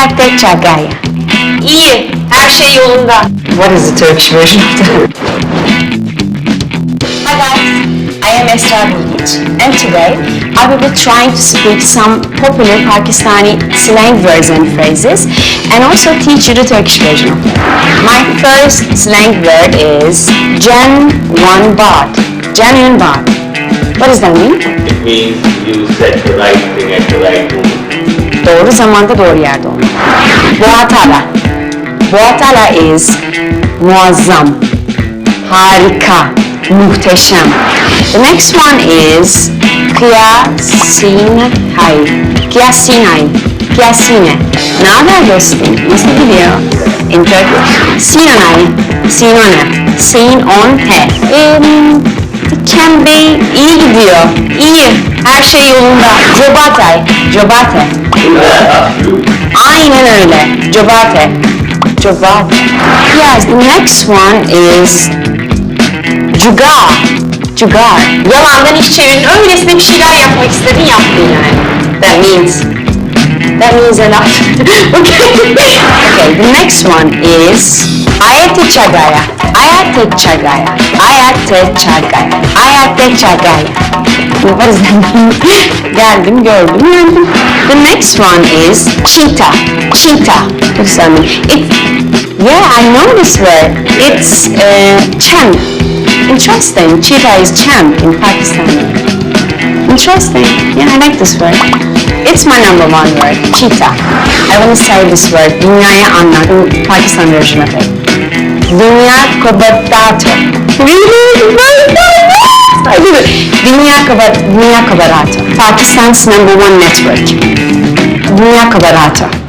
Hayatta çagaya. İyi, her şey yolunda. What is the Turkish version of that? Hi guys, I am Esra and today I will be trying to speak some popular Pakistani slang words and phrases and also teach you the Turkish version of it. My first slang word is genuine baht. Genuine baht. What does that mean? It means you said the right thing at the right moment. Doğru zamanda doğru yerde olmak. Boğatala. Boğatala is muazzam, harika, muhteşem. The next one is kıyasinay. Kıyasinay. Kıyasine. Ne haber dostum? Nasıl gidiyor? In Turkish. Sinanay. Sinone. Sin on he. It can be iyi gidiyor. İyi. Her şey yolunda. Jobatay. Jobate. Aynen öyle. Jobate. Jobate. Yes, the next one is Cugar. Cugar. Yalandan iş çevirin, öylesine bir şeyler yapmak istedin, yaptın yani. That means a lot. Okay, the next one is Ayate Çagaya. Ayate Çagaya. Ayate Çagaya. Ayate Çagaya. What does that mean? Geldim, gördüm, gördüm. The next one is Cheetah. Cheetah. What does that mean? Yeah, I know this word. It's champ. Interesting. Cheetah is champ in Pakistani. Interesting. Yeah, I like this word. It's my number one word. Cheetah. I want to say this word. Dünyayı anlat. Pakistan version of it. Dünya kabatato. Really? I did it. Dünya kabarato. Pakistan's number one network. Dünya kabarato.